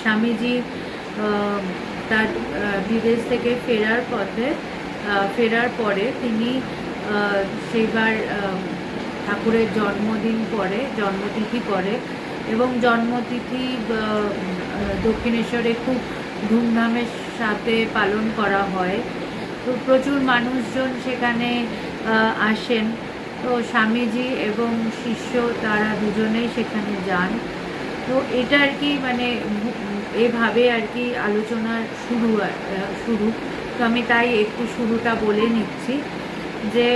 স্বামীজি তার বিদেশ থেকে ফেরার পরে তিনি সেইবার ঠাকুরের জন্মতিথি পড়ে এবং জন্মতিথি দক্ষিণেশ্বরে খুব ধুমধামের সাথে পালন করা হয়। তো প্রচুর মানুষজন সেখানে আসেন। তো স্বামীজি এবং শিষ্য তারা দুজনেই সেখানে যান। তো এটা আর কি মানে এভাবে আর কি আলোচনার শুরু। তো আমি তাই একটু শুরুটা বলে নিচ্ছি যে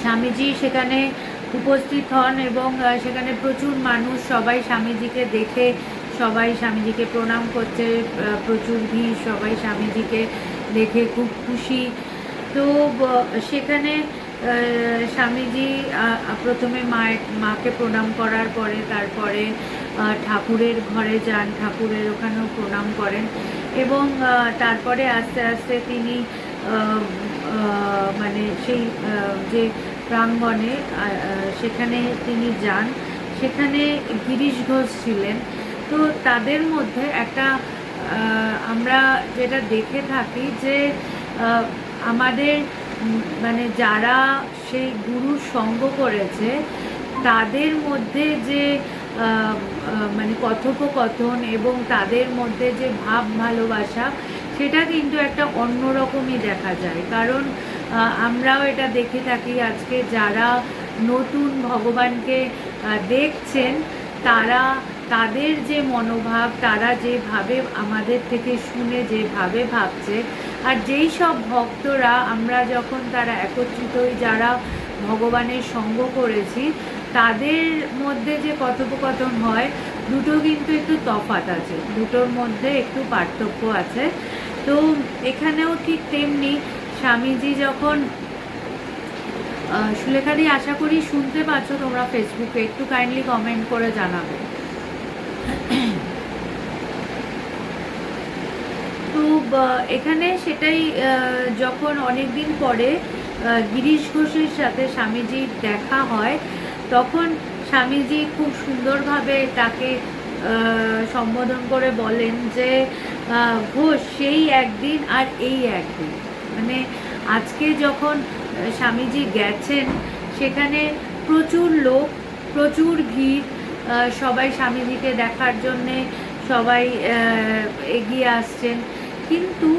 স্বামীজি সেখানে উপস্থিত হন এবং সেখানে প্রচুর মানুষ, সবাই স্বামীজিকে দেখে সবাই স্বামীজিকে প্রণাম করছে, প্রচুর ভিড়, সবাই স্বামীজিকে দেখে খুব খুশি। তো সেখানে স্বামীজি প্রথমে মাকে প্রণাম করার পরে তারপরে ঠাকুরের ঘরে যান, ঠাকুরের ওখানেও প্রণাম করেন এবং তারপরে আস্তে আস্তে তিনি মানে সেই যে প্রাঙ্গণে সেখানে তিনি যান। সেখানে গিরিশ ঘোষ ছিলেন। তো তাদের মধ্যে একটা আমরা যেটা দেখে থাকি যে আমাদের মানে যারা সেই গুরুর সঙ্গ করেছে তাদের মধ্যে যে মানে কথোপকথন এবং তাদের মধ্যে যে ভাব ভালোবাসা, সেটা কিন্তু একটা অন্যরকমই দেখা যায়। কারণ আমরাও এটা দেখে থাকি, আজকে যারা নতুন ভগবানকে দেখছেন তাদের যে মনোভাব, তারা যেভাবে আমাদের থেকে শুনে যেভাবে ভাবছে, আর যেই সব ভক্তরা আমরা যখন তারা একত্রিত হই, যারা ভগবানের সঙ্গ করেছি, তাদের মধ্যে যে কথোপকথন হয়, দুটো কিন্তু একটু তফাৎ আছে, দুটোর মধ্যে একটু পার্থক্য আছে। তো এখানেও ঠিক তেমনি স্বামীজি যখন সুলেখাদি, আশা করি শুনতে পাচ্ছ তোমরা ফেসবুকে, একটু কাইন্ডলি কমেন্ট করে জানাবে। তো এখানে সেটাই, যখন অনেক দিন পরে গিরিশ ঘোষের সাথে স্বামীজির দেখা হয়, তখন স্বামীজি খুব সুন্দরভাবে তাকে সম্বোধন করে বলেন যে ঘোষ, সেই একদিন আর এই একদিন, মানে আজকে যখন স্বামীজি গেছেন সেখানে প্রচুর লোক, প্রচুর ভিড়, সবাই স্বামীজিকে দেখার জন্যে সবাই এগিয়ে আসছেন। কিন্তু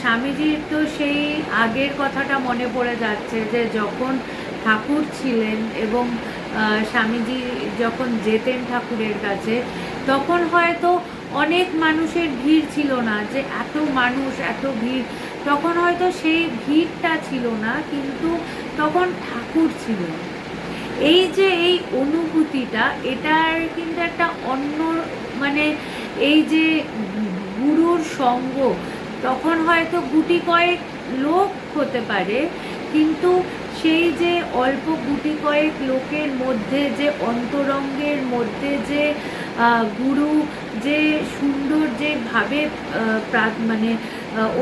স্বামীজির তো সেই আগের কথাটা মনে পড়ে যাচ্ছে যে যখন ঠাকুর ছিলেন এবং স্বামীজি যখন যেতেন ঠাকুরের কাছে, তখন হয়তো অনেক মানুষের ভিড় ছিল না, যে এত মানুষ, এত ভিড়, তখন হয়তো সেই ভিড়টা ছিল না, কিন্তু তখন ঠাকুর ছিলেন। এই যে এই অনুভূতিটা, এটার কিন্তু একটা অন্য মানে এই যে গুরুর সঙ্গ, তখন হয়তো গুটি কয়েক লোক হতে পারে, কিন্তু সেই যে অল্প গুটি কয়েক লোকের মধ্যে যে অন্তরঙ্গের মধ্যে যে গুরু যে সুন্দর যেভাবে মানে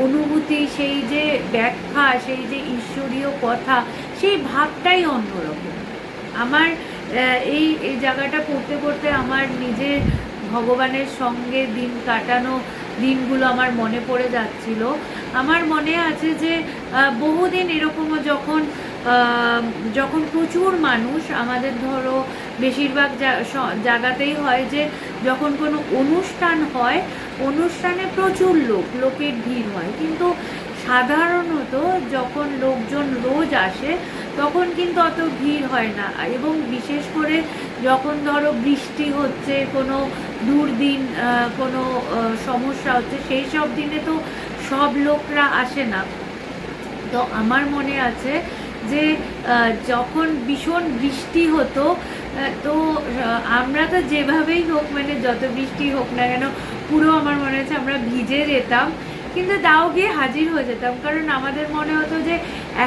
অনুভূতি, সেই যে ব্যাখ্যা, সেই যে ঈশ্বরীয় কথা, সেই ভাবটাই অন্যরকম। আমার এই জায়গাটা পড়তে পড়তে আমার নিজের ভগবানের সঙ্গে দিন কাটানো দিনগুলো আমার মনে পড়ে যাচ্ছিল। আমার মনে আছে যে বহুদিন এরকমও যখন প্রচুর মানুষ, আমাদের ধরো বেশিরভাগ জায়গাতেই হয় যে যখন কোনো অনুষ্ঠান হয়, অনুষ্ঠানে প্রচুর লোকের ভিড় হয়, কিন্তু সাধারণত যখন লোকজন রোজ আসে তখন কিন্তু অত ভিড় হয় না। এবং বিশেষ করে যখন ধরো বৃষ্টি হচ্ছে, কোনো দুর্দিন, কোনো সমস্যা হচ্ছে, সেই সব দিনে তো সব লোকরা আসে না। তো আমার মনে আছে যে যখন ভীষণ বৃষ্টি হতো, তো আমরা তো যেভাবেই হোক, মানে যত বৃষ্টি হোক না কেন, পুরো আমার মনে আছে আমরা ভিজে যেতাম, কিন্তু তাও গিয়ে হাজির হয়ে যেতাম। কারণ আমাদের মনে হতো যে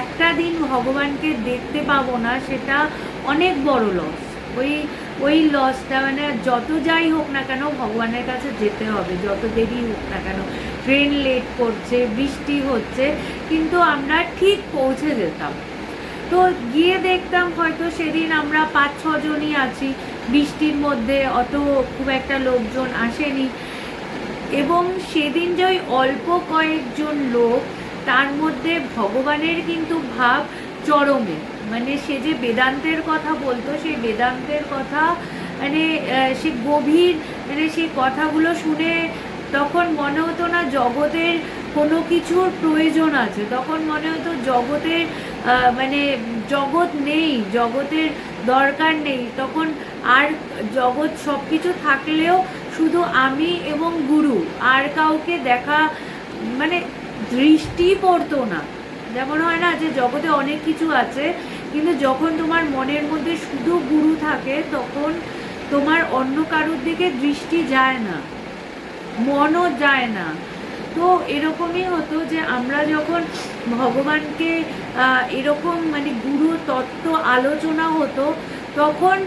একটা দিন ভগবানকে দেখতে পাবো না, সেটা অনেক বড় লস। ওই লসটা মানে যত যাই হোক না কেন ভগবানের কাছে যেতে হবে, যত দেরি হোক না কেন, ট্রেন লেট করছে, বৃষ্টি হচ্ছে, কিন্তু আমরা ঠিক পৌঁছে যেতাম। তো গিয়ে দেখতাম হয়তো সেদিন আমরা 5-6 জনই আছি, বৃষ্টির মধ্যে অত খুব একটা লোকজন আসেনি, এবং সেদিন যে ওই অল্প কয়েকজন লোক, তার মধ্যে ভগবানের কিন্তু ভাব চরমে, মানে সে যে বেদান্তের কথা বলতো, সেই বেদান্তের কথা মানে সে গভীর, মানে সেই কথাগুলো শুনে তখন মনে হতো না জগতের কোনো কিছুর প্রয়োজন আছে, তখন মনে হতো জগতের মানে জগৎ নেই, জগতের দরকার নেই, তখন আর জগৎ সব কিছু থাকলেও শুধু আমি এবং গুরু, আর কাউকে দেখা মানে দৃষ্টি পড়তো না। যেমন হয় না যে জগতে অনেক কিছু আছে, কিন্তু যখন তোমার মনের মধ্যে শুধু গুরু থাকে তখন তোমার অন্য কারোর দিকে দৃষ্টি যায় না, মনও যায় না। তো এরকমই হতো যে আমরা যখন ভগবানকে এরকম মানে গুরু তত্ত্ব আলোচনা হতো, তখন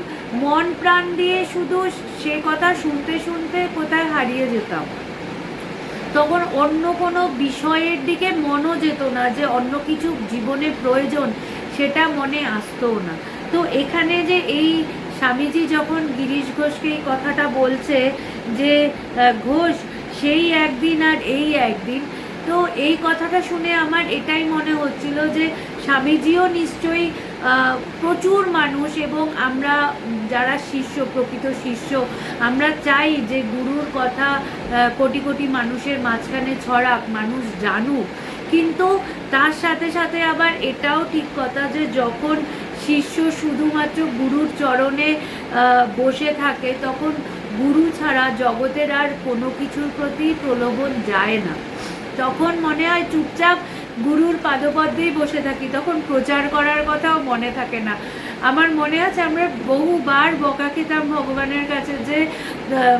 মন প্রাণ দিয়ে শুধু সে কথা শুনতে শুনতে কোথায় হারিয়ে যেতাম, তখন অন্য কোনো বিষয়ের দিকে মনও যেত না, যে অন্য কিছু জীবনে প্রয়োজন সেটা মনে আসতো না। তো এখানে যে এই স্বামীজি যখন গিরিশ ঘোষকে এই কথাটা বলছে যে ঘোষ সেই একদিন আর এই একদিন, তো এই কথাটা শুনে আমার এটাই মনে হচ্ছিল যে স্বামীজিও নিশ্চয়ই প্রচুর মানুষ, এবং আমরা যারা শিষ্য, প্রকৃত শিষ্য, আমরা চাই যে গুরুর কথা কোটি কোটি মানুষের মাঝখানে ছড়াক, মানুষ জানুক, কিন্তু তার সাথে সাথে আবার এটাও ঠিক কথা যে যখন শিষ্য শুধুমাত্র গুরুর চরণে বসে থাকে, তখন গুরু ছাড়া জগতের আর কোনো কিছুর প্রতি প্রলোভন যায় না, তখন মনে হয় চুপচাপ গুরুর পাদপদ্মেই বসে থাকি, তখন প্রচার করার কথাও মনে থাকে না। আমার মনে আছে আমরা বহুবার বকা খেতাম ভগবানের কাছে, যে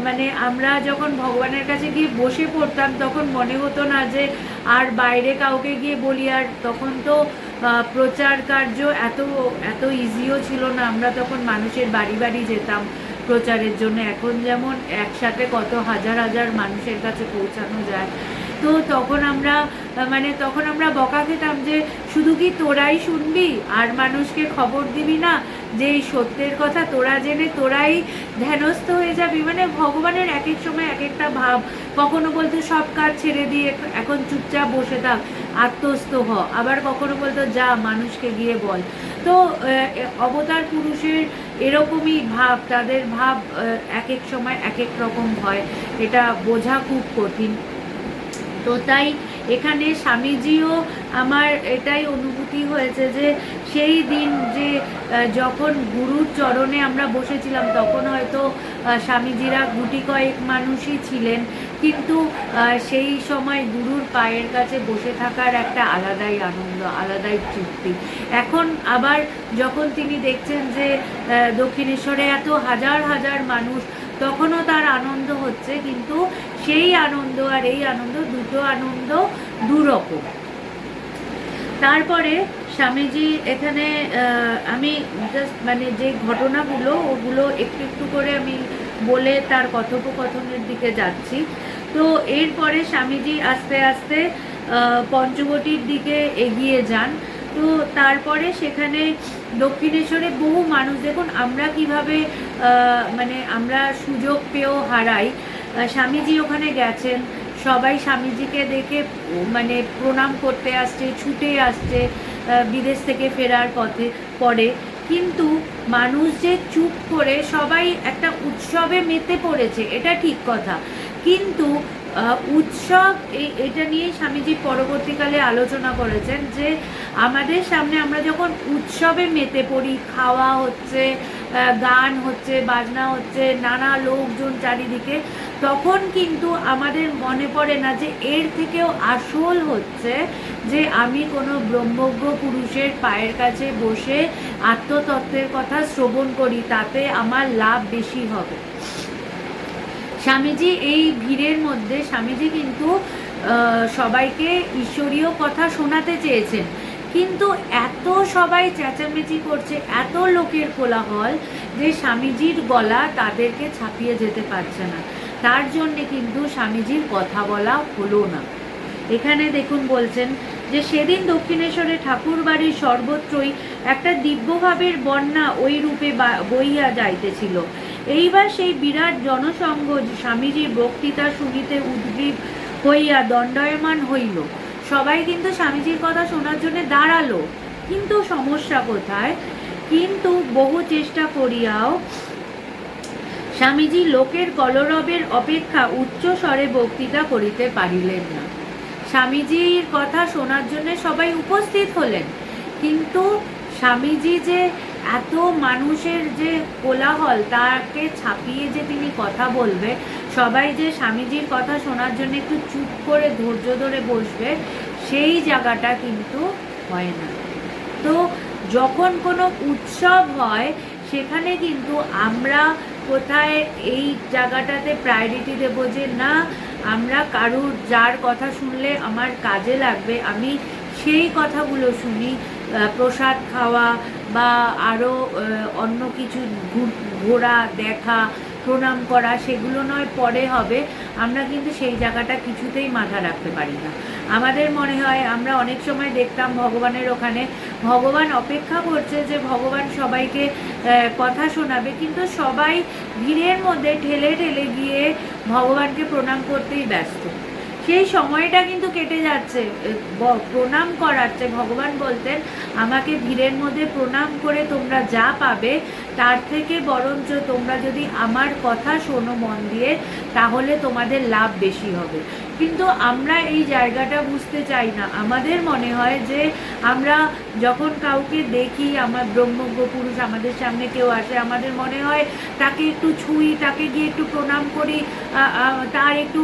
মানে আমরা যখন ভগবানের কাছে গিয়ে বসে পড়তাম তখন মনে হতো না যে আর বাইরে কাউকে গিয়ে বলি, আর তখন তো প্রচার কার্য এত এত ইজিও ছিল না, আমরা তখন মানুষের বাড়ি বাড়ি যেতাম প্রচারের জন্য, এখন যেমন একসাথে কত হাজার হাজার মানুষের কাছে পৌঁছানো যায়। তো তখন আমরা বকা খেতাম যে শুধু কি তোরাই শুনবি আর মানুষকে খবর দিবি না, যে এই সত্যের কথা তোরা জেনে তোরাই ধ্যানস্থ হয়ে যাবি। মানে ভগবানের এক এক সময় এক একটা ভাব, কখনো বলতো সব কাজ ছেড়ে দিয়ে এখন চুপচাপ বসে থাক, আত্মস্থ হ, আবার কখনো বলতো যা মানুষকে গিয়ে বল। তো অবতার পুরুষের এরকমই ভাব, তাদের ভাব এক এক সময় এক এক রকম হয়, এটা বোঝা খুব কঠিন। তো তাই এখানে স্বামীজিও আমার এটাই অনুভূতি হয়েছে যে সেই দিন যে যখন গুরুর চরণে আমরা বসেছিলাম, তখন হয়তো স্বামীজিরা গুটি কয়েক মানুষই ছিলেন, কিন্তু সেই সময় গুরুর পায়ের কাছে বসে থাকার একটা আলাদাই আনন্দ, আলাদাই তৃপ্তি। এখন আবার যখন তিনি দেখছেন যে দক্ষিণেশ্বরে এত হাজার হাজার মানুষ, তখনও তার আনন্দ হচ্ছে, কিন্তু সেই আনন্দ আর এই আনন্দ, দুটো আনন্দ দুরকম। তারপরে স্বামীজি এখানে আমি জাস্ট মানে যে ঘটনাগুলো ওগুলো একটু একটু করে আমি বলে তার কথোপকথনের দিকে যাচ্ছি। তো এরপরে স্বামীজি আস্তে আস্তে পঞ্চবটির দিকে এগিয়ে যান। তো তারপরে সেখানে দক্ষিণেশ্বরে বহু মানুষ, দেখুন আমরা কিভাবে মানে আমরা সুযোগ পেয়েও হারাই। স্বামীজি ওখানে গেছেন, সবাই স্বামীজিকে দেখে মানে প্রণাম করতে আসছে, ছুটে আসছে বিদেশ থেকে ফেরার পরে, কিন্তু মানুষ যে চুপ করে সবাই একটা উৎসবে মেতে পড়েছে, এটা ঠিক কথা, কিন্তু উৎসব এটা নিয়ে স্বামীজি পরবর্তীকালে আলোচনা করেছেন যে আমাদের সামনে আমরা যখন উৎসবে মেতে পড়ি, খাওয়া হচ্ছে, গান হচ্ছে, বাজনা হচ্ছে, নানা লোকজন চারিদিকে, তখন কিন্তু আমাদের মনে পড়ে না যে এর থেকেও আসল হচ্ছে যে আমি কোনো ব্রহ্মজ্ঞ পুরুষের পায়ের কাছে বসে আত্মতত্ত্বের কথা শ্রবণ করি, তাতে আমার লাভ বেশি হবে। স্বামীজি এই ভিড়ের মধ্যে স্বামীজি কিন্তু সবাইকে ঈশ্বরীয় কথা শোনাতে চেয়েছেন, কিন্তু এত সবাই চেঁচামেচি করছে, এত লোকের কোলাহল, যে স্বামীজির গলা তাদেরকে ছাপিয়ে যেতে পারছে না, তার জন্যে কিন্তু স্বামীজির কথা বলা হলো না। এখানে দেখুন বলছেন যে সেদিন দক্ষিণেশ্বরে ঠাকুর বাড়ির সর্বত্রই একটা দিব্যভাবের বন্যা ওই রূপে বইয়া যাইতেছিল। এইবার সেই বিরাট জনসংঘ স্বামীজির বক্তৃতা শুনিতে উদ্গ্রীব হইয়া দণ্ডায়মান হইল। সবাই কিন্তু স্বামীজির কথা শোনার জন্য দাঁড়ালো, কিন্তু সমস্যা কোথায়? কিন্তু বহু চেষ্টা করিয়াও স্বামীজি লোকের কলরবের অপেক্ষা উচ্চ স্বরে বক্তৃতা করিতে পারিলেন না। স্বামীজির কথা শোনার জন্য সবাই উপস্থিত হলেন, কিন্তু স্বামীজি যে এত মানুষের যে কোলাহল, তাকে ছাপিয়ে যে তিনি কথা বলবে, সবাই যে স্বামীজির কথা শোনার জন্য একটু চুপ করে ধৈর্য ধরে বসবে, সেই জায়গাটা কিন্তু হয় না। তো যখন কোনো উৎসব হয় সেখানে কিন্তু আমরা কোথায় এই জায়গাটাতে প্রায়োরিটি দেবো যে না, আমরা কারুর যার কথা শুনলে আমার কাজে লাগবে আমি সেই কথাগুলো শুনি, প্রসাদ খাওয়া বা আরও অন্য কিছু ঘোরা দেখা প্রণাম করা সেগুলো নয় পরে হবে, আমরা কিন্তু সেই জায়গাটা কিছুতেই মাথা রাখতে পারি না। আমাদের মনে হয়, আমরা অনেক সময় দেখতাম ভগবানের ওখানে ভগবান অপেক্ষা করছে যে ভগবান সবাইকে কথা শোনাবে, কিন্তু সবাই ভিড়ের মধ্যে ঠেলে ঠেলে গিয়ে ভগবানকে প্রণাম করতেই ব্যস্ত। সেই সময়টা কিন্তু কেটে যাচ্ছে, প্রণাম করাচ্ছে। ভগবান বলতেন আমাকে ভিড়ের মধ্যে প্রণাম করে তোমরা যা পাবে তার থেকে বরঞ্চ তোমরা যদি আমার কথা শোনো মন দিয়ে, তাহলে তোমাদের লাভ বেশি হবে। কিন্তু আমরা এই জায়গাটা বুঝতে চাই না। আমাদের মনে হয় যে আমরা যখন কাউকে দেখি, আমার ব্রহ্মজ্ঞ পুরুষ আমাদের সামনে কেউ আসে, আমাদের মনে হয় তাকে একটু ছুঁই, তাকে গিয়ে একটু প্রণাম করি, তার একটু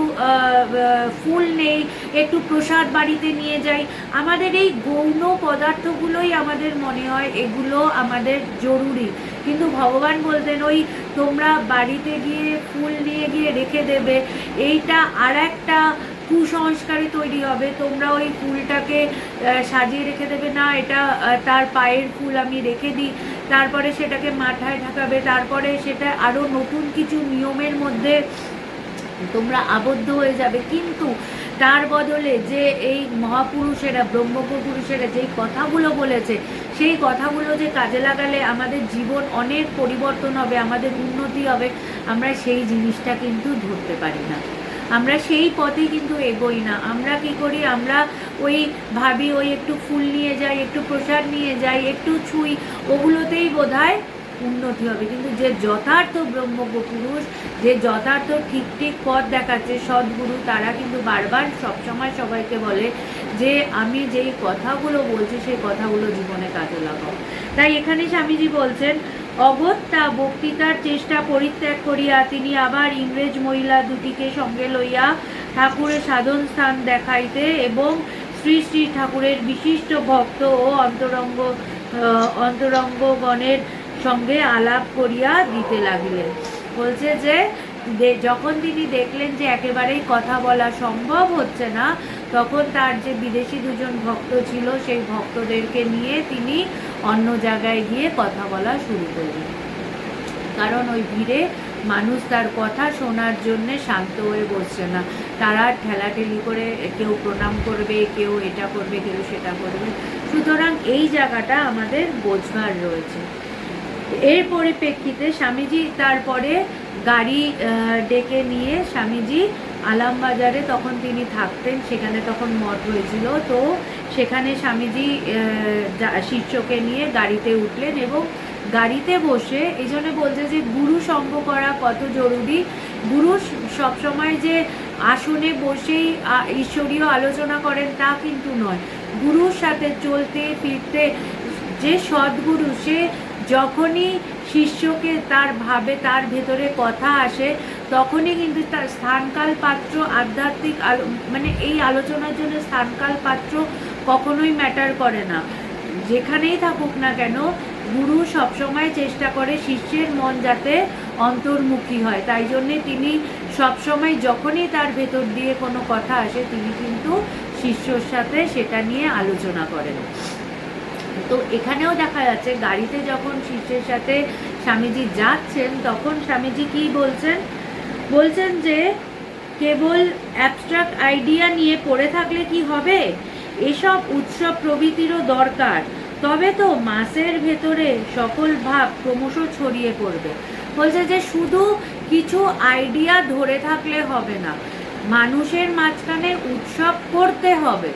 ফুল নেই, একটু প্রসাদ বাড়িতে নিয়ে যাই। আমাদের এই গৌণ পদার্থগুলোই আমাদের মনে হয় এগুলো আমাদের জরুরি। কিন্তু ভগবান বলতেন ওই তোমরা বাড়িতে গিয়ে ফুল নিয়ে গিয়ে রেখে দেবে, এইটা আর একটা কুসংস্কারে তৈরি হবে। তোমরা ওই ফুলটাকে সাজিয়ে রেখে দেবে, না এটা তার পায়ের ফুল আমি রেখে দিই, তারপরে সেটাকে মাথায় ঢাকাবে, তারপরে সেটা আরও নতুন কিছু নিয়মের মধ্যে তোমরা আবদ্ধ হয়ে যাবে। কিন্তু তার বদলে যে এই মহাপুরুষেরা, ব্রহ্মজ্ঞ পুরুষেরা যেই কথাগুলো বলেছে, সেই কথাগুলো যে কাজে লাগালে আমাদের জীবন অনেক পরিবর্তন হবে, আমাদের উন্নতি হবে, আমরা সেই জিনিসটা কিন্তু ধরতে পারি না। আমরা সেই পথে কিন্তু এগোই না। আমরা কি করি? আমরা ওই ভাবি ওই একটু ফুল নিয়ে যাই, একটু প্রসাদ নিয়ে যাই, একটু ছুঁই, ওগুলোতেই বোধহয় উন্নতি হবে। কিন্তু যে যথার্থ ব্রহ্মজ্ঞ পুরুষ, যে যথার্থ ঠিক ঠিক পথ দেখাচ্ছে সদ্গুরু, তারা কিন্তু বারবার সবসময় সবাইকে বলে যে আমি যেই কথাগুলো বলছি সেই কথাগুলো জীবনে কাজে লাগাও। তাই এখানে স্বামীজি বলছেন, অগত্যা বক্তৃতার চেষ্টা পরিত্যাগ করিয়া তিনি আবার ইংরেজ মহিলা দুটিকে সঙ্গে লইয়া ঠাকুরের সাধন স্থান দেখাইতে এবং শ্রী শ্রী ঠাকুরের বিশিষ্ট ভক্ত ও অন্তরঙ্গগণের সঙ্গে আলাপ করিয়া দিতে লাগিলেন। বলছে যে যখন তিনি দেখলেন যে একেবারেই কথা বলা সম্ভব হচ্ছে না, তখন তার যে বিদেশি দুজন ভক্ত ছিল সেই ভক্তদেরকে নিয়ে তিনি অন্য জায়গায় গিয়ে কথা বলা শুরু করলেন। কারণ ওই ভিড়ে মানুষ তার কথা শোনার জন্যে শান্ত হয়ে বসছে না, তারা ঠেলাঠেলি করে কেউ প্রণাম করবে, কেউ এটা করবে, কেউ সেটা করবে। সুতরাং এই জায়গাটা আমাদের বোঝবার রয়েছে। এর পরিপ্রেক্ষিতে স্বামীজি তারপরে গাড়ি ডেকে নিয়ে স্বামীজি আলামবাজারে তখন তিনি থাকতেন, সেখানে তখন মঠ হয়েছিল, তো সেখানে স্বামীজি শিষ্যকে নিয়ে গাড়িতে উঠলেন এবং গাড়িতে বসে, এই জন্য বলছে যে গুরু সঙ্গ করা কত জরুরি। গুরু সবসময় যে আসনে বসেই ঈশ্বরীয় আলোচনা করেন তা কিন্তু নয়। গুরুর সাথে চলতে ফিরতে যে সদ্গুরু, সে যখনই শিষ্যকে তার ভাবে, তার ভেতরে কথা আসে, তখনই কিন্তু তার স্থানকাল পাত্র, আধ্যাত্মিক মানে এই আলোচনার জন্য স্থানকাল পাত্র কখনোই ম্যাটার করে না। যেখানেই থাকুক না কেন, গুরু সবসময় চেষ্টা করে শিষ্যের মন যাতে অন্তর্মুখী হয়। তাই জন্যে তিনি সবসময় যখনই তার ভেতর দিয়ে কোনো কথা আসে, তিনি কিন্তু শিষ্যর সাথে সেটা নিয়ে আলোচনা করেন। তো এখানেও দেখা যাচ্ছে গাড়িতে যখন শিষ্যের সাথে স্বামীজি যাচ্ছেন, তখন স্বামীজি কি বলছেন যে কেবল অ্যাবস্ট্রাক্ট আইডিয়া নিয়ে পড়ে থাকলে কি হবে? এসব উৎসব প্রভৃতিরও দরকার, তবে তো মাসের ভেতরে সকল ভাব ক্রমশ ছড়িয়ে পড়বে। বলছে যে শুধু কিছু আইডিয়া ধরে থাকলে হবে না, মানুষের মাঝখানে উৎসব করতে হবে,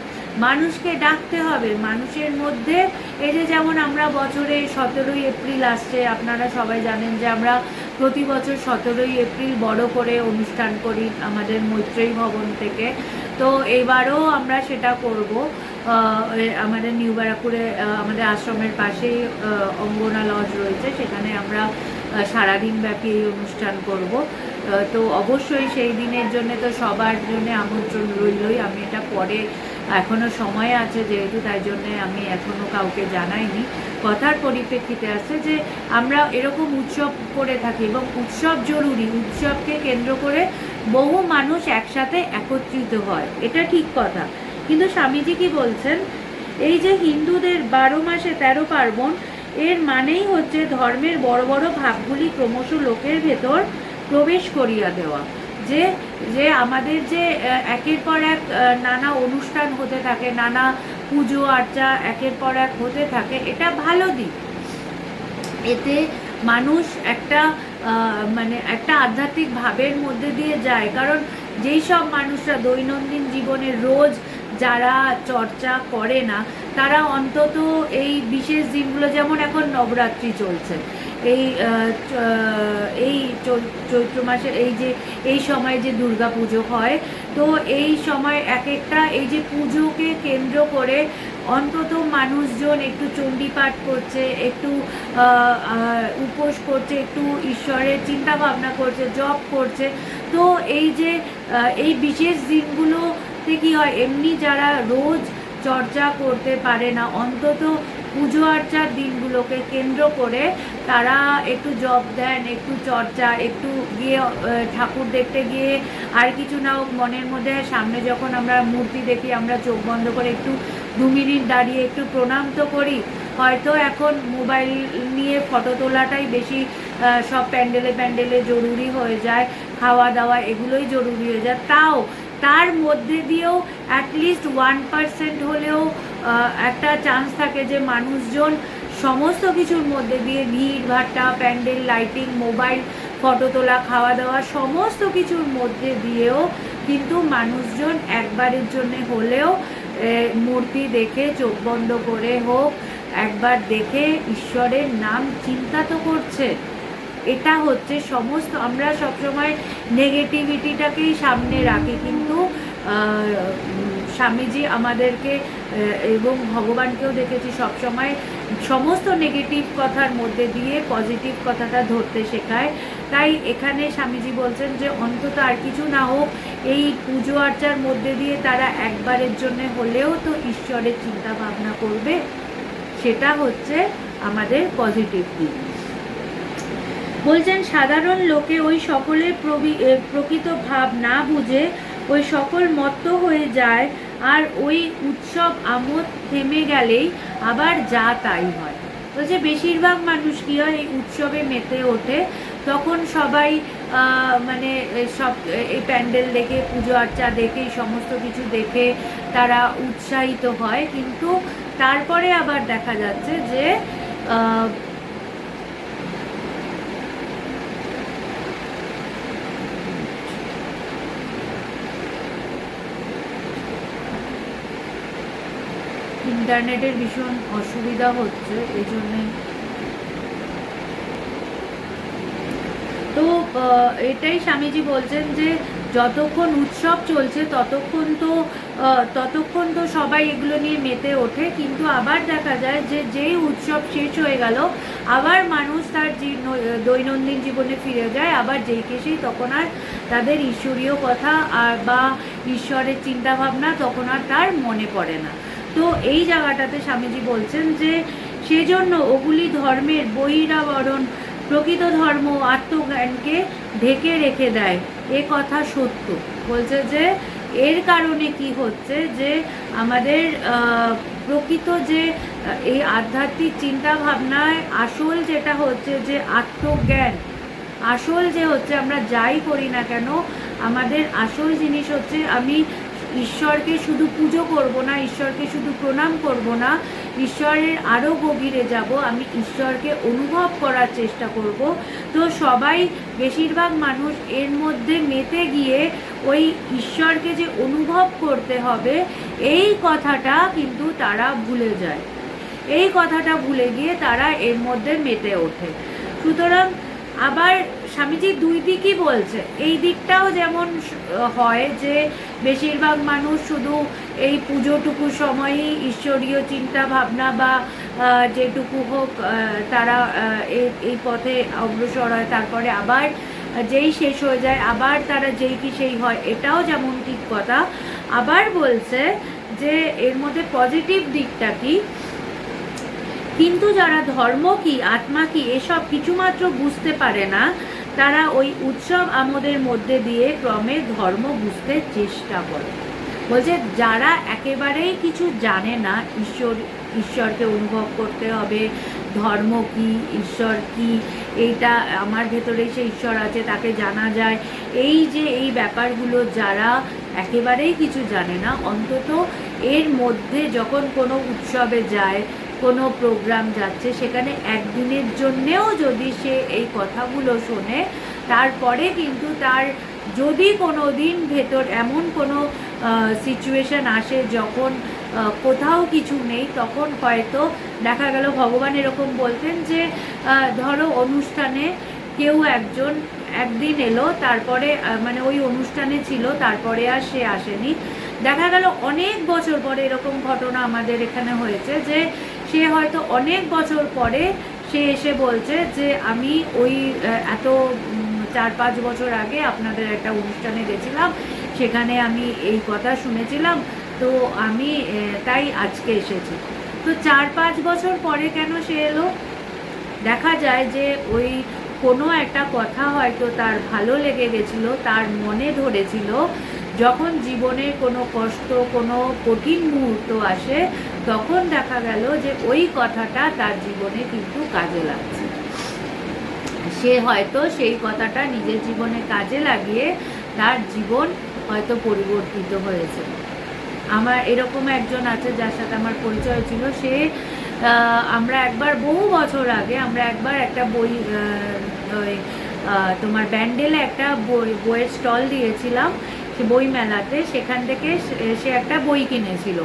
মানুষকে ডাকতে হবে, মানুষের মধ্যে এই যে যেমন আমরা বছরে 17ই এপ্রিল আসছে, আপনারা সবাই জানেন যে আমরা প্রতি বছর 17ই এপ্রিল বড় করে অনুষ্ঠান করি আমাদের মৈত্রেয়ী ভবন থেকে। তো এবারও আমরা সেটা করব। আমাদের নিউ ব্যারাকপুরে আমাদের আশ্রমের পাশেই অঙ্গনা লজ রয়েছে, সেখানে আমরা সারাদিন ব্যাপী এই অনুষ্ঠান করব। তো অবশ্যই সেই দিনের জন্য তো সবার জন্য আমন্ত্রণ রইলই। আমি এটা পরে এখনও সময় আছে যেহেতু, তাই জন্যে আমি এখনও কাউকে জানাইনি। কথার পরিপ্রেক্ষিতে আসছে যে আমরা এরকম উৎসব করে থাকি এবং উৎসব জরুরি, উৎসবকে কেন্দ্র করে বহু মানুষ একসাথে একত্রিত হয়, এটা ঠিক কথা। কিন্তু স্বামীজি কি বলছেন, এই যে হিন্দুদের 12 মাসে 13 পার্বণ, এর মানেই হচ্ছে ধর্মের বড় বড় ভাবগুলি ক্রমশ লোকের ভেতর প্রবেশ করিয়া দেওয়া। যে যে আমাদের যে একের পর এক নানা অনুষ্ঠান হতে থাকে, নানা পুজো আর্চা একের পর এক হতে থাকে, এটা ভালো দিক। এতে মানুষ একটা মানে একটা আধ্যাত্মিক ভাবের মধ্যে দিয়ে যায়। কারণ যেই সব মানুষরা দৈনন্দিন জীবনে রোজ যারা চর্চা করে না, তারা অন্তত এই বিশেষ দিনগুলো, যেমন এখন নবরাত্রি চলছে, এই চৈত্র মাসে এই সময় যে দুর্গা পুজো হয়, তো এই সময় এক একটা এই যে পুজোকে কেন্দ্র করে অন্তত মানুষজন একটু চণ্ডীপাঠ করছে, একটু উপোস করছে, একটু ঈশ্বরের চিন্তা ভাবনা করছে, জপ করছে। তো এই যে এই বিশেষ দিনগুলোতে কী হয়, এমনি যারা রোজ চর্চা করতে পারে না, অন্তত পুজো আর্চার দিনগুলোকে কেন্দ্র করে তারা একটু জপ দেন, একটু চর্চা, একটু গিয়ে ঠাকুর দেখতে গিয়ে আর কিছু না হোক মনের মধ্যে সামনে যখন আমরা মূর্তি দেখি, আমরা চোখ বন্ধ করে একটু 2 মিনিট দাঁড়িয়ে একটু প্রণাম তো করি। হয়তো এখন মোবাইল নিয়ে ফটো তোলাটাই বেশি সব প্যান্ডেলে জরুরি হয়ে যায়, খাওয়া দাওয়া এগুলোই জরুরি হয়ে যায়, তাও তার মধ্যে দিয়েও অ্যাটলিস্ট 1% হলেও একটা চান্স থাকে যে মানুষজন সমস্ত কিছুর মধ্যে দিয়ে, ভিড় ভাট্টা, প্যান্ডেল, লাইটিং, মোবাইল, ফটো তোলা, খাওয়া দাওয়া, সমস্ত কিছুর মধ্যে দিয়েও কিন্তু মানুষজন একবারের জন্য হলেও মূর্তি দেখে চোখ বন্ধ করে হোক একবার দেখে ঈশ্বরের নাম চিন্তা তো করছে। এটা হচ্ছে সমস্ত, আমরা সবসময় নেগেটিভিটিটাকেই সামনে রাখি, কিন্তু স্বামীজি আমাদেরকে এবং ভগবানকেও দেখেছি সবসময় সমস্ত নেগেটিভ কথার মধ্যে দিয়ে পজিটিভ কথাটা ধরতে শেখায়। তাই এখানে স্বামীজি বলছেন যে অন্তত আর কিছু না হোক এই পুজো আর্চার মধ্যে দিয়ে তারা একবারের জন্য হলেও তো ঈশ্বরের চিন্তা ভাবনা করবে, সেটা হচ্ছে আমাদের পজিটিভ দিক। বলছেন সাধারণ লোকে ওই সকলের প্রকৃত ভাব না বুঝে ওই সকল মত্ত হয়ে যায়, আর ওই উৎসব আমোদ থেমে গেলেই আবার যা তাই হয়। বলছে বেশিরভাগ মানুষ কী হয়, এই উৎসবে মেতে ওঠে, তখন সবাই মানে সব এই প্যান্ডেল দেখে, পুজো আর্চা দেখে, সমস্ত কিছু দেখে তারা উৎসাহিত হয়, কিন্তু তারপরে আবার দেখা যাচ্ছে যে ইন্টারনেটের ভীষণ অসুবিধা হচ্ছে, এই জন্যে। তো এটাই স্বামীজি বলছেন যে যতক্ষণ উৎসব চলছে ততক্ষণ তো সবাই এগুলো নিয়ে মেতে ওঠে, কিন্তু আবার দেখা যায় যে যেই উৎসব শেষ হয়ে গেল আবার মানুষ তার দৈনন্দিন জীবনে ফিরে যায়, আবার যেই কেসেই তখন আর তাদের ঈশ্বরীয় কথা আর বা ঈশ্বরের চিন্তাভাবনা তখন আর তার মনে পড়ে না। তো এই জায়গাটাতে স্বামীজি বলছেন যে সেজন্য ওগুলি ধর্মের বহিরাবরণ প্রকৃত ধর্ম আত্মজ্ঞানকে ঢেকে রেখে দেয়, এ কথা সত্য। বলছে যে এর কারণে কি হচ্ছে, যে আমাদের প্রকৃত যে এই আধ্যাত্মিক চিন্তা ভাবনায় আসল যেটা হচ্ছে যে আত্মজ্ঞান, আসল যে হচ্ছে আমরা যাই করি না কেন আমাদের আসল জিনিস হচ্ছে আমি ঈশ্বরকে শুধু পুজো করব না, ঈশ্বরকে শুধু প্রণাম করব না, ঈশ্বরের আরও গভীরে যাব, আমি ঈশ্বরকে অনুভব করার চেষ্টা করব। তো সবাই, বেশিরভাগ মানুষ এর মধ্যে মেতে গিয়ে ওই ঈশ্বরকে যে অনুভব করতে হবে এই কথাটা কিন্তু তারা ভুলে যায়। এই কথাটা ভুলে গিয়ে তারা এর মধ্যে মেতে ওঠে। সুতরাং আবার স্বামীজি দুই দিকই বলছে। এই দিকটাও যেমন হয় যে বেশিরভাগ মানুষ শুধু এই পুজোটুকু সময়ই ঈশ্বরীয় চিন্তা ভাবনা বা যেটুকু হোক তারা এই পথে অগ্রসর হয়, তারপরে আবার যেই শেষ হয়ে যায় আবার তারা যেই কি সেই হয়, এটাও যেমন ঠিক কথা। আবার বলছে যে এর মধ্যে পজিটিভ দিকটা কি, কিন্তু যারা ধর্ম কি আত্মা কি এসব কিছুমাত্র বুঝতে পারে না, তারা ওই উৎসব আমোদের মধ্যে দিয়ে ক্রমে ধর্ম বুঝতে চেষ্টা করে। বলছে যারা একেবারেই কিছু জানে না, ঈশ্বরকে অনুভব করতে হবে, ধর্ম কি, ঈশ্বর কি, এইটা আমার ভেতরেই সে ঈশ্বর আছে, তাকে জানা যায়, এই যে এই ব্যাপারগুলো যারা একেবারেই কিছু জানে না, অন্তত এর মধ্যে যখন কোনো উৎসবে যায়, কোনো প্রোগ্রাম যাচ্ছে, সেখানে একদিনের জন্যেও যদি সে এই কথাগুলো শোনে, তারপরে কিন্তু তার যদি কোনো দিন ভেতর এমন কোনো সিচুয়েশান আসে যখন কোথাও কিছু নেই, তখন হয়তো দেখা গেল ভগবান এরকম বলতেন যে ধরো অনুষ্ঠানে কেউ একজন একদিন এলো, তারপরে মানে ওই অনুষ্ঠানে ছিল, তারপরে আর সে আসেনি। দেখা গেল অনেক বছর পরে এরকম ঘটনা আমাদের এখানে হয়েছে যে সে হয়তো অনেক বছর পরে সে এসে বলছে যে আমি ওই এত 4-5 বছর আগে আপনাদের একটা অনুষ্ঠানে গেছিলাম, সেখানে আমি এই কথা শুনেছিলাম, তো আমি তাই আজকে এসেছি। তো 4-5 বছর পরে কেন সে এলো? দেখা যায় যে ওই কোনো একটা কথা হয়তো তার ভালো লেগে গেছিলো, তার মনে ধরেছিল, যখন জীবনে কোনো কষ্ট, কোনো কঠিন মুহূর্ত আসে, তখন দেখা গেল যে ওই কথাটা তার জীবনে কিন্তু কাজে লাগছে। সে হয়তো সেই কথাটা নিজের জীবনে কাজে লাগিয়ে তার জীবন হয়তো পরিবর্তিত হয়েছে। আমার এরকম একজন আছে যার সাথে আমার পরিচয় ছিল। সে আমরা একবার বহু বছর আগে আমরা একবার একটা বই তোমার ব্যান্ডেলে একটা বইয়ের স্টল দিয়েছিলাম, সে বই মেলাতে, সেখান থেকে সে একটা বই কিনেছিল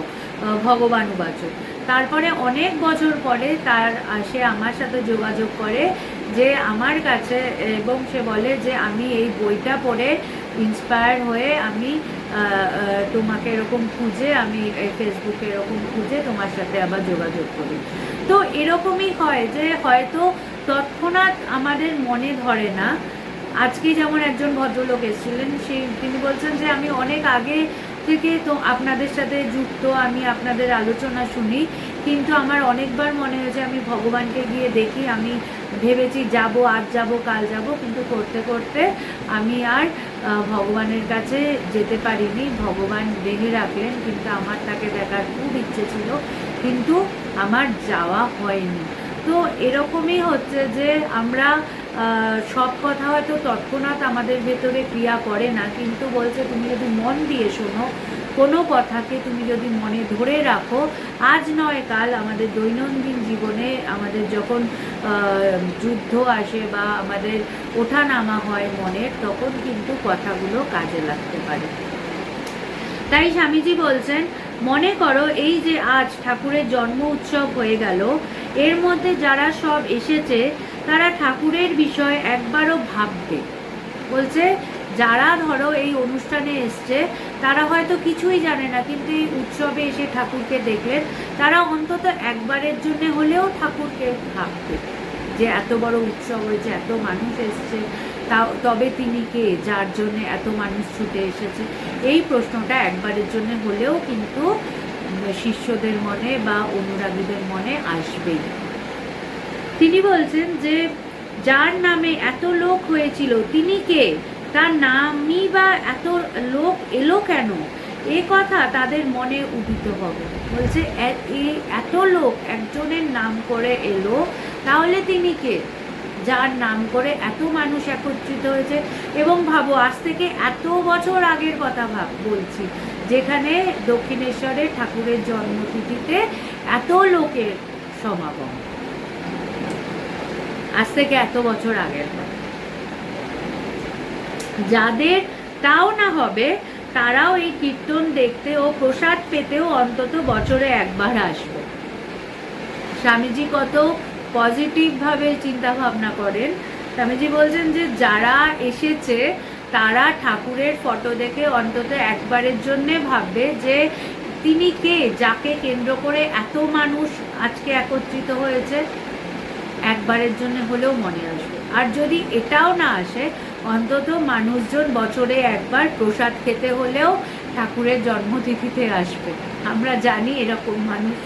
ভগবানুবাচক। তারপরে অনেক বছর পরে সে আমার সাথে যোগাযোগ করে যে আমার কাছে, এবং সে বলে যে আমি এই বইটা পড়ে ইন্সপায়ার হয়ে আমি তোমাকে এরকম খুঁজে, আমি ফেসবুকে এরকম খুঁজে তোমার সাথে আবার যোগাযোগ করি। তো এরকমই হয় যে হয়তো তৎক্ষণাৎ আমাদের মনে ধরে না। আজকে যেমন একজন ভদ্রলোক এসেছিলেন, তিনি বলছেন যে আমি অনেক আগে থেকে তো আপনাদের সাথে যুক্ত, আমি আপনাদের আলোচনা শুনি, কিন্তু আমার অনেকবার মনে হয়েছে আমি ভগবানকে গিয়ে দেখি, আমি ভেবেছি যাব, আজ যাব, কাল যাব, কিন্তু করতে করতে আমি আর ভগবানের কাছে যেতে পারিনি। ভগবান রেখে রাখলেন, কিন্তু আমার তাকে দেখার খুব ইচ্ছে ছিল, কিন্তু আমার যাওয়া হয়নি। তো এরকমই হচ্ছে যে আমরা সব কথা হয়তো তৎক্ষণাৎ আমাদের ভেতরে ক্রিয়া করে না, কিন্তু বলছে তুমি যদি মন দিয়ে শোনো, কোনো কথাকে তুমি যদি মনে ধরে রাখো, আজ নয় কাল আমাদের দৈনন্দিন জীবনে আমাদের যখন যুদ্ধ আসে বা আমাদের ওঠানামা হয় মনের, তখন কিন্তু কথাগুলো কাজে লাগতে পারে। তাই স্বামীজি বলছেন, মনে করো এই যে আজ ঠাকুরের জন্ম উৎসব হয়ে গেল, এর মধ্যে যারা সব এসেছে তারা ঠাকুরের বিষয়ে একবারও ভাববে। বলছে যারা ধরো এই অনুষ্ঠানে এসছে তারা হয়তো কিছুই জানে না, কিন্তু এই উৎসবে এসে ঠাকুরকে দেখলেন, তারা অন্তত একবারের জন্য হলেও ঠাকুরকে ভাববে যে এত বড় উৎসব হয়েছে, এত মানুষ এসছে, তবে তিনি কে যার জন্য এত মানুষ ছুটে এসেছে। এই প্রশ্নটা একবারের জন্য হলেও কিন্তু শিষ্যদের মনে বা অনুরাগীদের মনে আসবেই। তিনি বলছেন যে যার নামে এত লোক হয়েছিল তিনি কে, তার নামই বা এত লোক এলো কেন, এ কথা তাদের মনে উদিত হবে। বলছে এত লোক একজনের নাম করে এলো, তাহলে তিনি কে? যার নাম করে এত মানুষ একত্রিত হয়েছে। এবং ভাবো, আজ থেকে এত বছর আগের কথা বলছি, যেখানে দক্ষিণেশ্বরে ঠাকুরের জন্মতিথিতে এত লোকের সমাগম, আজ থেকে এত বছর আগের কথা। যাদের তাও না হবে, তারাও এই কীর্তন দেখতে ও প্রসাদ পেতেও অন্তত বছরে একবার আসবে। স্বামীজি কত পজিটিভভাবে চিন্তা ভাবনা করেন। স্বামীজি বলছেন যে যারা এসেছে তারা ঠাকুরের ফটো দেখে অন্তত একবারের জন্যে ভাববে যে তিনি কে, যাকে কেন্দ্র করে এত মানুষ আজকে একত্রিত হয়েছে, একবারের জন্য হলেও মনে আসবে। আর যদি এটাও না আসে, অন্তত মানুষজন বছরে একবার প্রসাদ খেতে হলেও ঠাকুরের জন্মতিথিতে আসবে। আমরা জানি এরকম মানুষ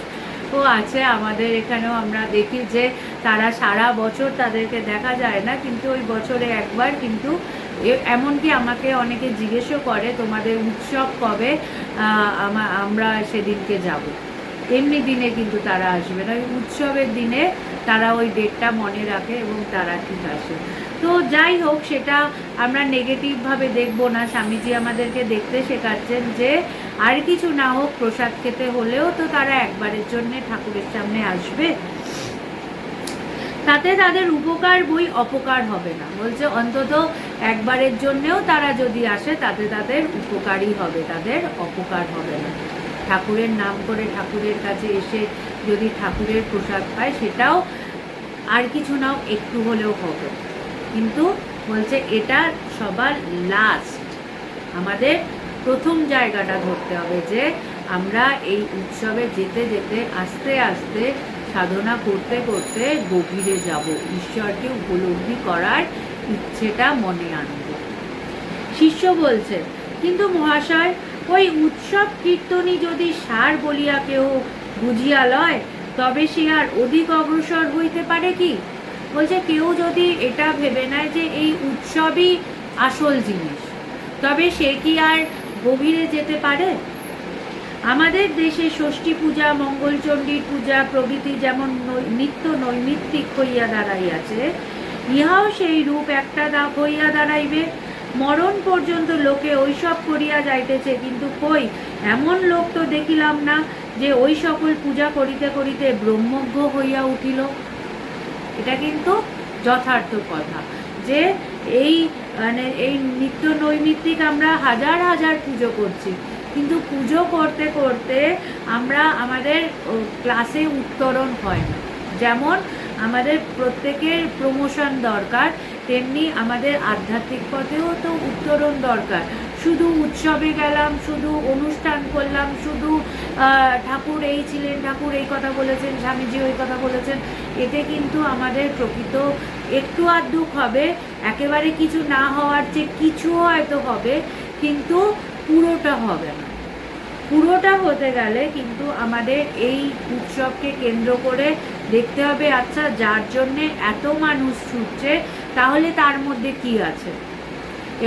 ও আছে আমাদের এখানেও, আমরা দেখি যে তারা সারা বছর তাদেরকে দেখা যায় না, কিন্তু ওই বছরে একবার কিন্তু, এমনকি আমাকে অনেকে জিজ্ঞেসও করে তোমাদের উৎসব কবে, আমরা সেদিনকে যাব। এমনি দিনে কিন্তু তারা আসবে না, ওই উৎসবের দিনে তারা ওই ডেটটা মনে রাখে এবং তারা ঠিক আসে। তো যাই হোক, সেটা আমরা নেগেটিভভাবে দেখবো না। স্বামীজি আমাদেরকে দেখতে শেখাচ্ছেন যে আর কিছু না হোক, প্রসাদ খেতে হলেও তো তারা একবারের জন্যে ঠাকুরের সামনে আসবে, তাতে তাদের উপকার বই অপকার হবে না। বলছে অন্তত একবারের জন্যেও তারা যদি আসে, তাতে তাদের উপকারই হবে, তাদের অপকার হবে না। ঠাকুরের নাম করে ঠাকুরের কাছে এসে যদি ঠাকুরের প্রসাদ পায়, সেটাও আর কিছু নাও একটু হলেও হবে। কিন্তু বলছে এটা সবার লাস্ট, আমাদের প্রথম জায়গাটা ধরতে হবে যে আমরা এই উৎসবে যেতে যেতে আস্তে আস্তে সাধনা করতে করতে গভীরে যাব, ঈশ্বরকে উপলব্ধি করার ইচ্ছেটা মনে আনব। শিষ্য বলছে, কিন্তু মহাশয়, ওই উৎসব কীর্তনই যদি সার বলিয়া কেউ বুঝিয়া লয়, তবে সে আর অধিক অগ্রসর হইতে পারে কি? বলছে কেউ যদি এটা ভেবে নেয় যে এই উৎসবই আসল জিনিস, তবে সে কি আর গভীরে যেতে পারে? আমাদের দেশে ষষ্ঠী পূজা, মঙ্গলচণ্ডীর পূজা প্রভৃতি যেমন নিত্য নৈমিত্তিক হইয়া দাঁড়াইয়াছে, ইহাও সেই রূপ একটা হইয়া দাঁড়াইবে। মরণ পর্যন্ত লোকে ওইসব করিয়া যাইতেছে, কিন্তু কই এমন লোক তো দেখিলাম না যে ওই সকল পূজা করিতে করিতে ব্রহ্মজ্ঞ হইয়া উঠিল। এটা কিন্তু যথার্থ কথা যে এই এই নিত্য নৈমিত্তিক আমরা হাজার হাজার পুজো করছি, কিন্তু পুজো করতে করতে আমরা আমাদের ক্লাসে উত্তরণ হয় না। যেমন আমাদের প্রত্যেকের প্রমোশন দরকার, তেমনি আমাদের আধ্যাত্মিক পথেও তো উত্তরণ দরকার। শুধু উৎসবে গেলাম, শুধু অনুষ্ঠান করলাম, শুধু ঠাকুর এই ছিলেন, ঠাকুর এই কথা বলেছেন, স্বামীজি ওই কথা বলেছেন, এতে কিন্তু আমাদের প্রকৃত একটু আধটু হবে, একেবারে কিছু না হওয়ার চেয়ে কিছু হয়তো হবে, কিন্তু পুরোটা হবে না। পুরোটা হতে গেলে কিন্তু আমাদের এই উৎসবকে কেন্দ্র করে দেখতে হবে, আচ্ছা যার জন্যে এত মানুষ ছুটছে, তাহলে তার মধ্যে কি আছে,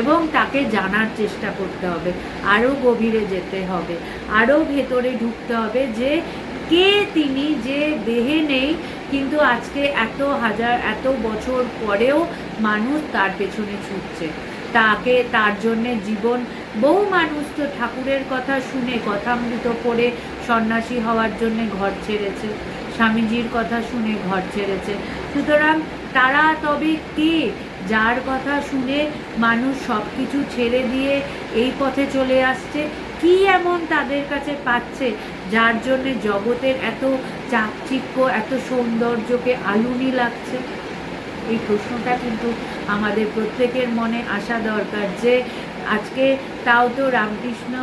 এবং তাকে জানার চেষ্টা করতে হবে, আরও গভীরে যেতে হবে, আরও ভেতরে ঢুকতে হবে যে কে তিনি, যে দেহে নেই কিন্তু আজকে এত বছর পরেও মানুষ তার পেছনে ছুটছে, তাকে তার জন্যে জীবন। বহু মানুষ তো ঠাকুরের কথা শুনে কথামৃত পড়ে সন্ন্যাসী হওয়ার জন্যে ঘর ছেড়েছে, স্বামীজির কথা শুনে ঘর ছেড়েছে। সুতরাং তারা তবে কে, যার কথা শুনে মানুষ সব কিছু ছেড়ে দিয়ে এই পথে চলে আসছে? কি এমন তাদের কাছে পাচ্ছে যার জন্যে জগতের এত চাকচিক্য, এত সৌন্দর্যকে আলুনি লাগছে? এই প্রশ্নটা কিন্তু আমাদের প্রত্যেকের মনে আসা দরকার যে আজকে তাও তো রামকৃষ্ণ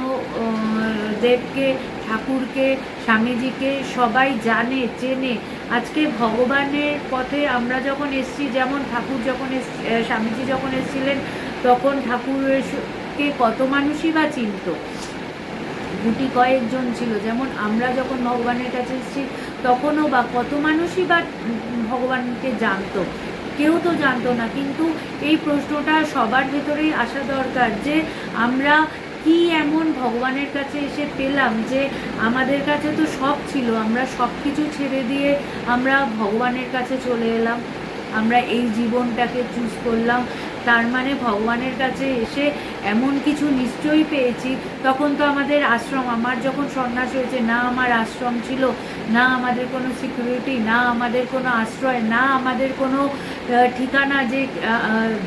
দেবকে, ঠাকুরকে, স্বামীজিকে সবাই জানে, চেনে। আজকে ভগবানের পথে আমরা যখন এসছি, যেমন ঠাকুর যখন স্বামীজি যখন এসেছিলেন, তখন ঠাকুরকে কত মানুষই বা চিনত, গুটি কয়েকজন ছিল। যেমন আমরা যখন ভগবানের কাছে এসেছি, তখনও বা কত মানুষই বা ভগবানকে জানতো, কেউ তো জানতো না। কিন্তু এই প্রশ্নটা সবার ভেতরেই আসা দরকার যে আমরা কি এমন ভগবানের কাছে এসে পেলাম যে আমাদের কাছে তো সব ছিল, আমরা সব কিছু ছেড়ে দিয়ে আমরা ভগবানের কাছে চলে এলাম। আমরা এই জীবনটাকে চুজ করলাম, তার মানে ভগবানের কাছে এসে এমন কিছু নিশ্চয়ই পেয়েছি। তখন তো আমাদের আশ্রম, আমার যখন সন্ন্যাস হয়েছে, না আমার আশ্রম ছিল, না আমাদের কোনো সিকিউরিটি, না আমাদের কোনো আশ্রয়, না আমাদের কোনো ঠিকানা যে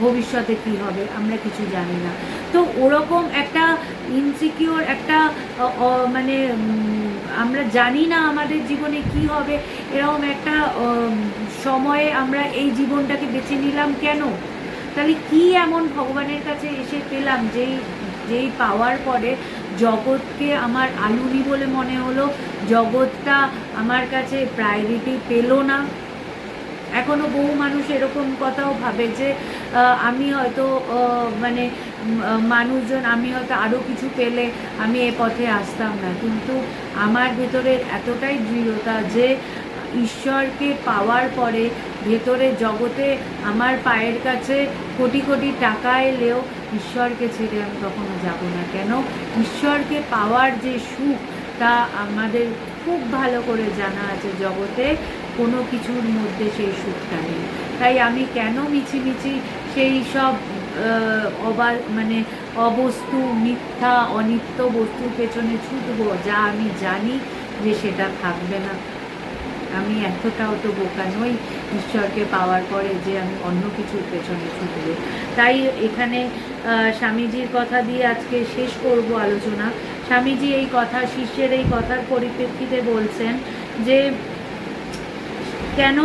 ভবিষ্যতে কী হবে আমরা কিছু জানি না। তো ওরকম একটা ইনসিকিওর একটা মানে আমরা জানি না আমাদের জীবনে কি হবে, এরকম একটা সময়ে আমরা এই জীবনটাকে বেছে নিলাম কেন? তাহলে কি এমন ভগবানের কাছে এসে পেলাম যেই পাওয়ার পরে জগৎকে আমার আলুনি বলে মনে হলো, জগৎটা আমার কাছে প্রায়োরিটি পেল না। এখনও বহু মানুষ এরকম কথাও ভাবে যে আমি হয়তো মানে মানুষজন, আমি হয়তো আরও কিছু পেলে আমি এ পথে আসতাম না, কিন্তু আমার ভেতরে এতটাই দৃঢ়তা যে ঈশ্বরকে পাওয়ার পরে ভেতরে জগতে আমার পায়ের কাছে কোটি কোটি টাকা এলেও ঈশ্বরকে ছেড়ে আমি কখনো যাব না। কেন? ঈশ্বরকে পাওয়ার যে সুখ তা আমাদের খুব ভালো করে জানা আছে, জগতে কোনো কিছুর মধ্যে সেই সুখটা নেই। তাই আমি কেন মিছিমিছি সেই সব মানে অবস্তু, মিথ্যা অনিত্য বস্তুর পেছনে ছুটবো, যা আমি জানি যে সেটা থাকবে না। আমি এতটাও তো বোকা নই ঈশ্বরকে পাওয়ার পরে যে আমি অন্য কিছুর পেছনে ছুটবো। তাই এখানে স্বামীজির কথা দিয়ে আজকে শেষ করব আলোচনা। স্বামীজি এই কথা, শিষ্যের এই কথার পরিপ্রেক্ষিতে বলছেন যে কেন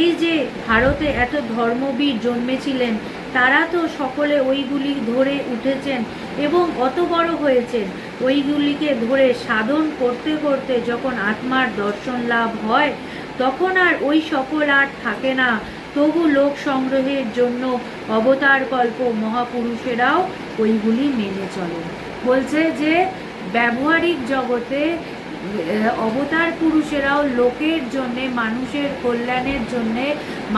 এই যে ভারতে এত ধর্মবীর জন্মেছিলেন, তারা তো সকলে ওইগুলি ধরে উঠেছেন এবং অত বড় হয়েছেন। ওইগুলিকে ধরে সাধন করতে করতে যখন আত্মার দর্শন লাভ হয়, তখন আর ওই সকল আর থাকে না। তবু লোক সংগ্রহের জন্য অবতারকল্প মহাপুরুষেরাও ওইগুলি মেনে চলেন। বলছে যে ব্যবহারিক জগতে অবতার পুরুষেরাও লোকের জন্যে, মানুষের কল্যাণের জন্যে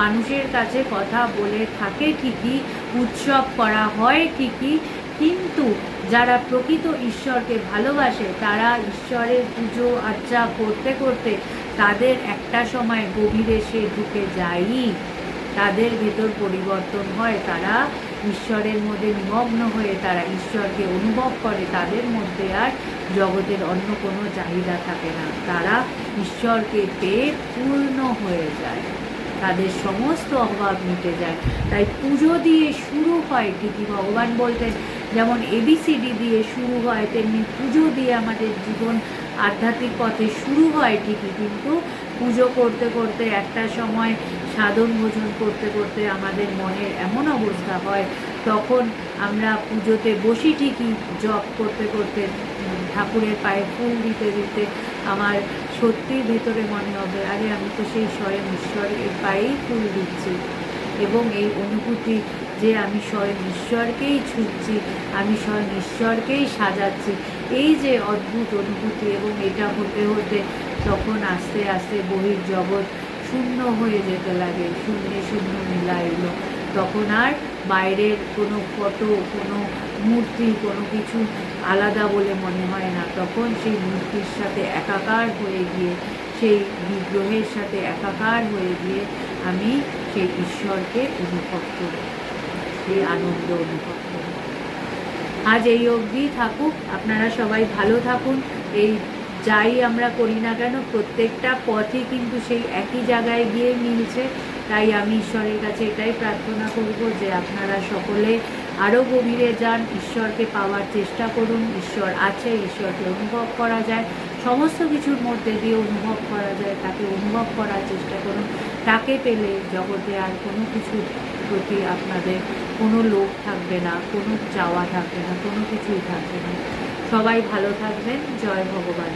মানুষের কাছে কথা বলে থাকে ঠিকই, উৎসব করা হয় ঠিকই, কিন্তু যারা প্রকৃত ঈশ্বরকে ভালোবাসে তারা ঈশ্বরের পুজো আর্চা করতে করতে তাদের একটা সময় গভীরে সে ঢুকে যায়ই, তাদের ভেতর পরিবর্তন হয়, তারা ঈশ্বরের মধ্যে নিমগ্ন হয়ে তারা ঈশ্বরকে অনুভব করে, তাদের মধ্যে আর জগতের অন্য কোনো চাহিদা থাকে না, তারা ঈশ্বরকে পেয়ে পূর্ণ হয়ে যায়, তাদের সমস্ত অভাব মিটে যায়। তাই পুজো দিয়ে শুরু হয় ঠিকই, ভগবান বলতেন যেমন এবিসিডি দিয়ে শুরু হয়, তেমনি পুজো দিয়ে আমাদের জীবন আধ্যাত্মিক পথে শুরু হয় ঠিকই, কিন্তু পুজো করতে করতে একটা সময় সাধন ভোজন করতে করতে আমাদের মনের এমন অবস্থা হয়, তখন আমরা পুজোতে বসি ঠিকই, জপ করতে করতে ঠাকুরের পায়ে ফুল দিতে দিতে আমার সত্যিই ভেতরে মনে হবে আরে আমি তো সেই স্বয়ং ঈশ্বরের পায়েই ফুল দিচ্ছি, এবং এই অনুভূতি যে আমি স্বয়ং ঈশ্বরকেই ছুঁচ্ছি, আমি স্বয়ং ঈশ্বরকেই সাজাচ্ছি, এই যে অদ্ভুত অনুভূতি, এবং এটা হতে হতে তখন আস্তে আস্তে বহির জগৎ শূন্য হয়ে যেতে লাগে, শূন্যে শূন্য মিলাইল, তখন আর বাইরের কোনো ফটো, কোনো মূর্তি, কোনো কিছু আলাদা বলে মনে হয় না, তখন সেই মূর্তির সাথে একাকার হয়ে গিয়ে, সেই বিগ্রহের সাথে একাকার হয়ে গিয়ে আমি সেই ঈশ্বরকে অনুভব করি, সেই আনন্দ অনুভব করি। আজ এই অবধি থাকুক, আপনারা সবাই ভালো থাকুন। এই যাই আমরা করি না কেন প্রত্যেকটা পথই কিন্তু সেই একই জায়গায় গিয়ে মিলছে, তাই আমি ঈশ্বরের কাছে এটাই প্রার্থনা করব যে আপনারা সকলে আরও গভীরে যান, ঈশ্বরকে পাওয়ার চেষ্টা করুন, ঈশ্বর আছে, ঈশ্বরকে অনুভব করা যায়, সমস্ত কিছুর মধ্যে দিয়ে অনুভব করা যায়, তাকে অনুভব করার চেষ্টা করুন, তাকে পেলে জগতে আর কোনো কিছুর প্রতি আপনাদের কোনো লোভ থাকবে না, কোনো চাওয়া থাকবে না, কোনো কিছুই থাকবে না। সবাই ভালো থাকবেন। জয় ভগবান।